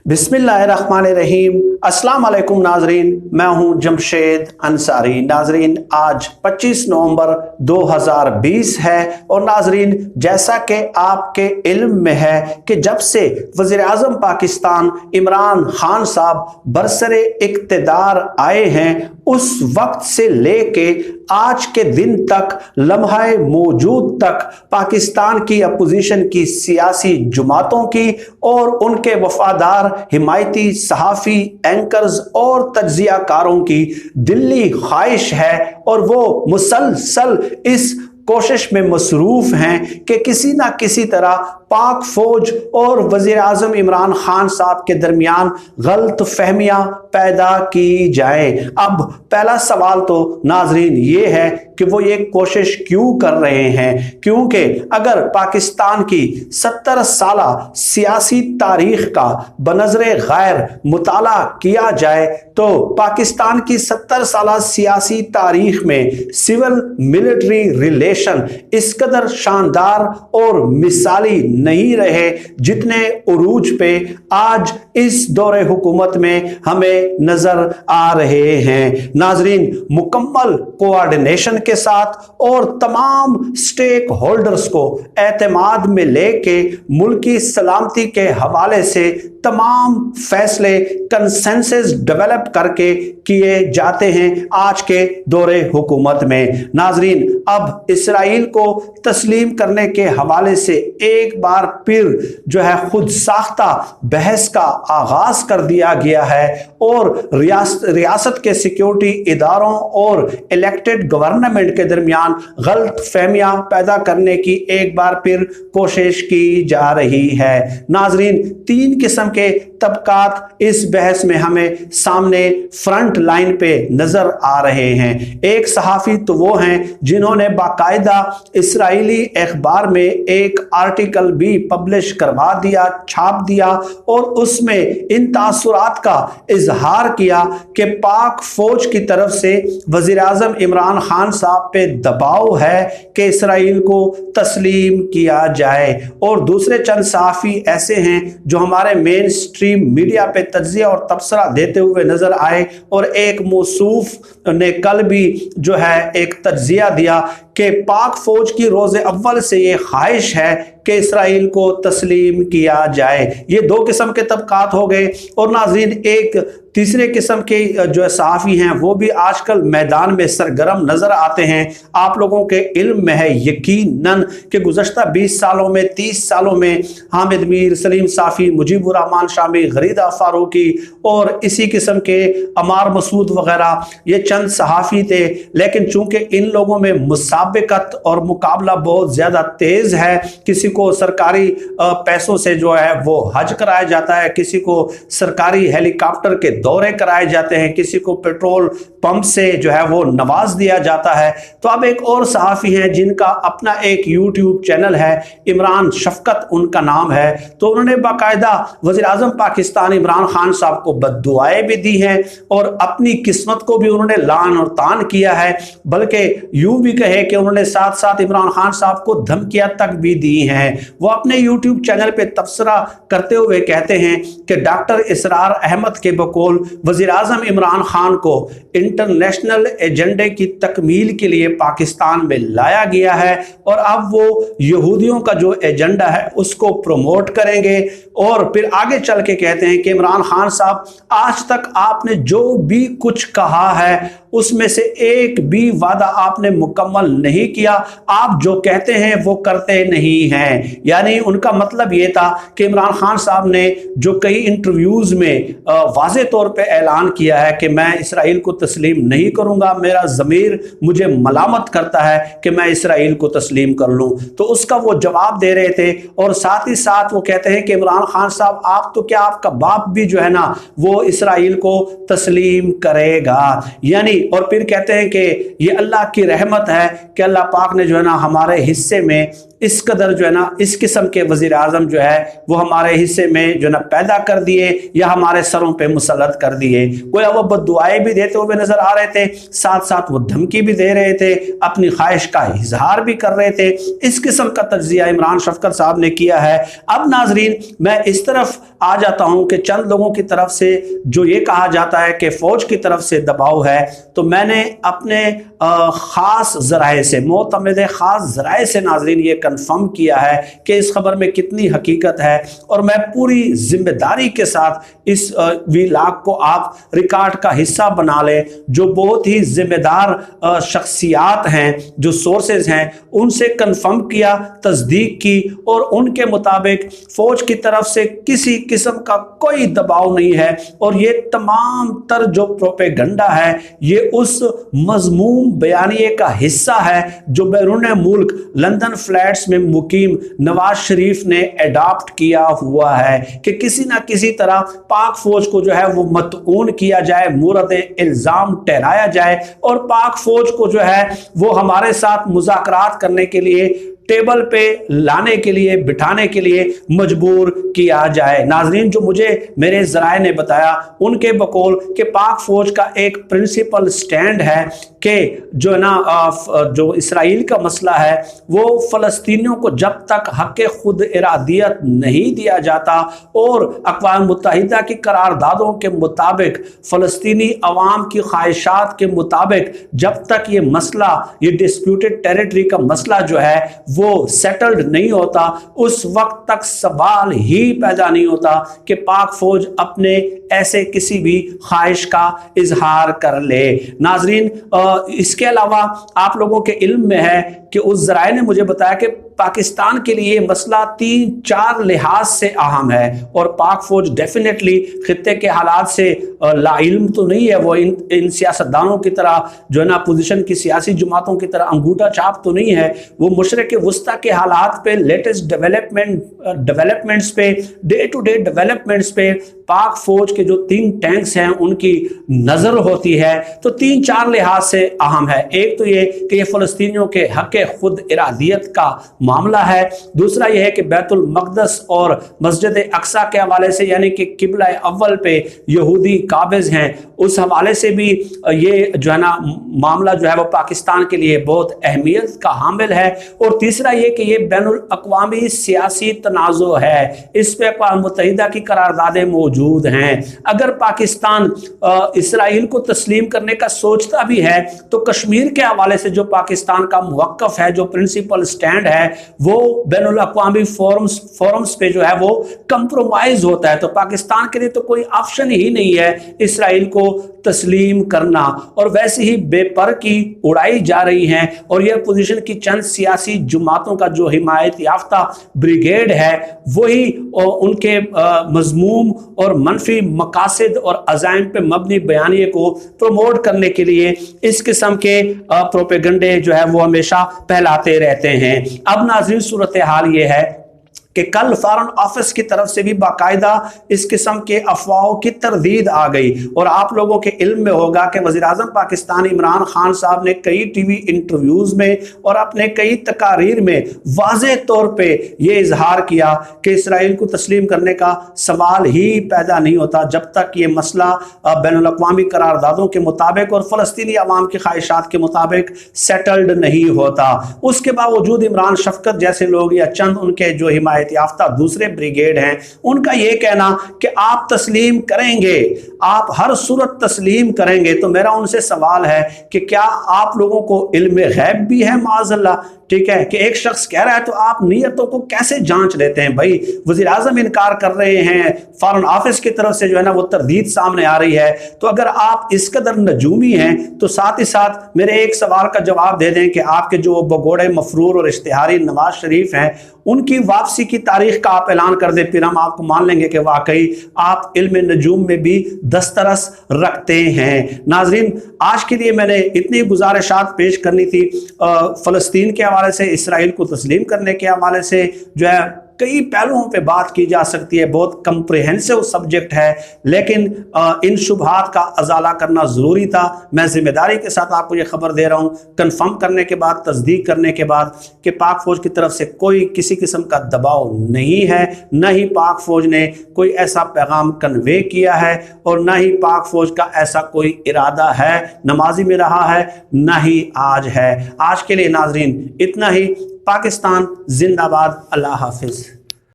بسم اللہ الرحمن الرحیم۔ السلام علیکم ناظرین، میں ہوں جمشید انصاری۔ ناظرین آج 25 نومبر 2020 ہے اور ناظرین جیسا کہ آپ کے علم میں ہے کہ جب سے وزیر اعظم پاکستان عمران خان صاحب برسر اقتدار آئے ہیں اس وقت سے لے کے آج کے دن تک لمحہ موجود تک پاکستان کی اپوزیشن کی سیاسی جماعتوں کی اور ان کے وفادار حمایتی صحافی اینکرز اور تجزیہ کاروں کی دلی خواہش ہے اور وہ مسلسل اس کوشش میں مصروف ہیں کہ کسی نہ کسی طرح پاک فوج اور وزیر اعظم عمران خان صاحب کے درمیان غلط فہمیاں پیدا کی جائیں۔ اب پہلا سوال تو ناظرین یہ ہے کہ وہ یہ کوشش کیوں کر رہے ہیں، کیونکہ اگر پاکستان کی 70 سالہ سیاسی تاریخ کا بنظر غیر مطالعہ کیا جائے تو پاکستان کی 70 سالہ سیاسی تاریخ میں سول ملٹری ریلیشن اس قدر شاندار اور مثالی نہیں رہے جتنے عروج پہ آج اس دور حکومت میں ہمیں نظر آ رہے ہیں۔ ناظرین مکمل کوآرڈینیشن کے ساتھ اور تمام سٹیک ہولڈرز کو اعتماد میں لے کے ملکی سلامتی کے حوالے سے تمام فیصلے کنسنسس ڈیولپ کر کے کیے جاتے ہیں آج کے دور حکومت میں۔ ناظرین اب اسرائیل کو تسلیم کرنے کے حوالے سے ایک بار پھر جو ہے خود ساختہ بحث کا آغاز کر دیا گیا ہے اور ریاست کے سیکیورٹی اداروں اور الیکٹڈ گورنمنٹ کے درمیان غلط فہمیاں پیدا کرنے کی ایک بار پھر کوشش کی جا رہی ہے۔ ناظرین تین قسم کے طبقات اس بحث میں ہمیں سامنے فرنٹ لائن پہ نظر آ رہے ہیں۔ ایک صحافی تو وہ ہیں جنہوں نے باقاعدہ اسرائیلی اخبار میں ایک آرٹیکل بھی پبلش کروا دیا، چھاپ دیا اور اس میں ان تاثرات کا اظہار کیا کہ پاک فوج کی طرف سے وزیر اعظم عمران خان صاحب پہ دباؤ ہے کہ اسرائیل کو تسلیم کیا جائے، اور دوسرے چند صحافی ایسے ہیں جو ہمارے مین اسٹریم میڈیا پہ تجزیہ اور تبصرہ دیتے ہوئے نظر آئے، اور ایک موصوف نے کل بھی جو ہے ایک تجزیہ دیا کہ پاک فوج کی روز اول سے یہ خواہش ہے کہ اسرائیل کو تسلیم کیا جائے۔ یہ دو قسم کے طبقات ہو گئے، اور ناظرین ایک تیسرے قسم کے جو صحافی ہیں وہ بھی آج کل میدان میں سرگرم نظر آتے ہیں۔ آپ لوگوں کے علم میں ہے یقیناً کہ گزشتہ 20 سالوں میں 30 سالوں میں حامد میر، سلیم صافی، مجیب الرحمان شامی، غریدہ فاروقی اور اسی قسم کے عمار مسعود وغیرہ یہ چند صحافی تھے، لیکن چونکہ ان لوگوں میں مسابقت اور مقابلہ بہت زیادہ تیز ہے، کسی کو سرکاری پیسوں سے جو ہے وہ حج کرایا جاتا ہے، کسی کو سرکاری ہیلی کاپٹر کے دورے کرائے جاتے ہیں، کسی کو پیٹرول پمپ سے جو ہے وہ نواز دیا جاتا ہے۔ تو اب ایک اور صحافی ہیں جن کا اپنا ایک یوٹیوب چینل ہے، عمران شفقت ان کا نام ہے، تو انہوں نے باقاعدہ وزیر اعظم پاکستان عمران خان صاحب کو بد دعائیں بھی دی ہیں اور اپنی قسمت کو بھی انہوں نے لعن اور طعن کیا ہے، بلکہ یوں بھی کہے کہ انہوں نے ساتھ ساتھ عمران خان صاحب کو دھمکیاں تک بھی دی ہیں۔ وہ اپنے یوٹیوب چینل پہ تبصرہ کرتے ہوئے کہتے ہیں کہ ڈاکٹر اسرار احمد کے بقول وزیر اعظم عمران خان کو انٹرنیشنل ایجنڈے کی تکمیل کے لیے پاکستان میں لایا گیا ہے، اور اب وہ یہودیوں کا جو ایجنڈا ہے اس کو پروموٹ کریں گے، اور پھر آگے چل کے کہتے ہیں کہ عمران خان صاحب آج تک آپ نے جو بھی کچھ کہا ہے اس میں سے ایک بھی وعدہ آپ نے مکمل نہیں کیا، آپ جو کہتے ہیں وہ کرتے نہیں ہیں۔ یعنی ان کا مطلب یہ تھا کہ عمران خان صاحب نے جو کئی انٹرویوز میں واضح طور پہ اعلان کیا ہے کہ میں اسرائیل کو تسلیم نہیں کروں گا، میرا ضمیر مجھے ملامت کرتا ہے کہ میں اسرائیل کو تسلیم کر لوں، تو اس کا وہ جواب دے رہے تھے، اور ساتھ ہی ساتھ وہ کہتے ہیں کہ عمران خان صاحب آپ تو کیا آپ کا باپ بھی جو ہے نا وہ اسرائیل کو تسلیم کرے گا، یعنی اور پھر کہتے ہیں کہ یہ اللہ کی رحمت ہے کہ اللہ پاک نے جو ہے نا ہمارے حصے میں اس قدر جو ہے نا اس قسم کے وزیر اعظم جو ہے وہ ہمارے حصے میں جو ہے نا پیدا کر دیے یا ہمارے سروں پہ مسلط کر دیے. گویا وہ بد دعائیں بھی دیتے ہوئے نظر آ رہے تھے، ساتھ ساتھ وہ دھمکی بھی دے رہے تھے، اپنی خواہش کا اظہار بھی کر رہے تھے. اس قسم کا تجزیہ عمران شفقت صاحب نے کیا ہے. اب ناظرین میں اس طرف آ جاتا ہوں کہ چند لوگوں کی طرف سے جو یہ کہا جاتا ہے کہ فوج کی طرف سے دباؤ ہے، تو میں نے اپنے خاص ذرائع سے، معتمد خاص ذرائع سے ناظرین یہ کنفرم کیا ہے کہ اس خبر میں کتنی حقیقت ہے، اور میں پوری ذمہ داری کے ساتھ اس ویلاگ کو آپ ریکارڈ کا حصہ بنا لیں. جو بہت ہی ذمہ دار شخصیات ہیں، جو سورسز ہیں، ان سے کنفرم کیا، تصدیق کی، اور ان کے مطابق فوج کی طرف سے کسی قسم کا کوئی دباؤ نہیں ہے. اور یہ تمام تر جو پروپیگنڈا ہے یہ اس مضموم بیانیے کا حصہ ہے جو بیرون ملک لندن فلیٹس میں مقیم نواز شریف نے اڈاپٹ کیا ہوا ہے کہ کسی نہ کسی طرح پاک فوج کو جو ہے وہ مطعون کیا جائے، مورد الزام ٹھہرایا جائے، اور پاک فوج کو جو ہے وہ ہمارے ساتھ مذاکرات کرنے کے لیے ٹیبل پہ لانے کے لیے، بٹھانے کے لیے مجبور کیا جائے. ناظرین جو مجھے میرے ذرائع نے بتایا ان کے بقول کہ پاک فوج کا ایک پرنسپل سٹینڈ ہے کہ جو ہے نا جو اسرائیل کا مسئلہ ہے وہ فلسطینیوں کو جب تک حق خود ارادیت نہیں دیا جاتا اور اقوام متحدہ کی قراردادوں کے مطابق فلسطینی عوام کی خواہشات کے مطابق جب تک یہ مسئلہ، یہ ڈسپیوٹڈ ٹیریٹری کا مسئلہ جو ہے وہ سیٹلڈ نہیں ہوتا، اس وقت تک سوال ہی پیدا نہیں ہوتا کہ پاک فوج اپنے ایسے کسی بھی خواہش کا اظہار کر لے. ناظرین اس کے علاوہ آپ لوگوں کے علم میں ہے کہ اس ذرائع نے مجھے بتایا کہ پاکستان کے لیے یہ مسئلہ 3-4 لحاظ سے اہم ہے، اور پاک فوج ڈیفینیٹلی خطے کے حالات سے لا علم تو نہیں ہے، وہ ان سیاستدانوں کی طرح جو ہے نا پوزیشن کی سیاسی جماعتوں کی طرح انگوٹھا چھاپ تو نہیں ہے. وہ مشرق وسطیٰ کے حالات پہ، لیٹسٹ ڈیولپمنٹس پہ، ڈے ٹو ڈے ڈیولپمنٹس پہ پاک فوج کے جو 3 ٹینکس ہیں ان کی نظر ہوتی ہے. تو 3-4 لحاظ سے اہم ہے. ایک تو یہ کہ یہ فلسطینیوں کے حق خود ارادیت کا معاملہ ہے. دوسرا یہ ہے کہ بیت المقدس اور مسجد اقصی کے حوالے سے، یعنی کہ قبلہ اول پہ یہودی قابض ہیں، اس حوالے سے بھی یہ جو ہے نا معاملہ جو ہے وہ پاکستان کے لیے بہت اہمیت کا حامل ہے. اور تیسرا یہ کہ یہ بین الاقوامی سیاسی تنازع ہے، اس پہ اقوام متحدہ کی قراردادیں موجود ہیں. اگر پاکستان اسرائیل کو تسلیم کرنے کا سوچتا بھی ہے تو کشمیر کے حوالے سے جو پاکستان کا موقف ہے، جو پرنسپل سٹینڈ ہے، وہ بین الاقوامی فورمز پہ جو ہے وہ کمپرومائز ہوتا ہے. تو پاکستان کے لیے تو کوئی آپشن ہی نہیں ہے اسرائیل کو تسلیم کرنا. اور ویسے ہی بے پر کی اڑائی جا رہی ہیں، اور یہ اپوزیشن کی چند سیاسی جماعتوں کا جو حمایت یافتہ بریگیڈ ہے وہی ان کے مذموم اور منفی مقاصد اور عزائم پہ مبنی بیانیے کو پروموٹ کرنے کے لیے اس قسم کے پروپیگنڈے جو ہے وہ ہمیشہ پھیلاتے رہتے ہیں. اب ناظرین صورتحال یہ ہے کہ کل فارن آفس کی طرف سے بھی باقاعدہ اس قسم کے افواہوں کی تردید آ گئی، اور آپ لوگوں کے علم میں ہوگا کہ وزیر اعظم پاکستان عمران خان صاحب نے کئی ٹی وی انٹرویوز میں اور اپنے کئی تقاریر میں واضح طور پہ یہ اظہار کیا کہ اسرائیل کو تسلیم کرنے کا سوال ہی پیدا نہیں ہوتا جب تک یہ مسئلہ بین الاقوامی قراردادوں کے مطابق اور فلسطینی عوام کی خواہشات کے مطابق سیٹلڈ نہیں ہوتا. اس کے باوجود عمران شفقت جیسے لوگ یا چند ان کے جو حمایت یافتہ دوسرے بریگیڈ ہیں، ان کا یہ کہنا کہ آپ تسلیم کریں گے، آپ ہر صورت تسلیم کریں گے. تو میرا ان سے سوال ہے کہ کیا آپ لوگوں کو علم غیب بھی ہے معاذ اللہ؟ ٹھیک ہے کہ ایک شخص کہہ رہا ہے تو آپ نیتوں کو کیسے جانچ لیتے ہیں؟ بھائی وزیر اعظم انکار کر رہے ہیں، فارن آفس کی طرف سے جو ہے نا وہ تردید سامنے آ رہی ہے. تو اگر آپ اس قدر نجومی ہیں تو ساتھ ہی ساتھ میرے ایک سوال کا جواب دے دیں کہ آپ کے جو بگوڑے مفرور اور اشتہاری نواز شریف ہیں ان کی واپسی کی تاریخ کا آپ اعلان کر دیں، پھر ہم آپ کو مان لیں گے کہ واقعی آپ علم نجوم میں بھی دسترس رکھتے ہیں. ناظرین آج کے لیے میں نے اتنی گزارشات پیش کرنی تھی فلسطین کے حوالے سے، اسرائیل کو تسلیم کرنے کے حوالے سے جو ہے کئی پہلوؤں پہ بات کی جا سکتی ہے، بہت کمپریہنسو سبجیکٹ ہے، لیکن ان شبہات کا ازالہ کرنا ضروری تھا۔ میں ذمہ داری کے ساتھ آپ کو یہ خبر دے رہا ہوں، کنفرم کرنے کے بعد، تصدیق کرنے کے بعد، کہ پاک فوج کی طرف سے کوئی کسی قسم کا دباؤ نہیں ہے، نہ ہی پاک فوج نے کوئی ایسا پیغام کنوے کیا ہے، اور نہ ہی پاک فوج کا ایسا کوئی ارادہ ہے، نہ ماضی میں رہا ہے، نہ ہی آج ہے۔ آج کے لیے ناظرین اتنا ہی۔ پاکستان زندہ باد۔ اللہ حافظ۔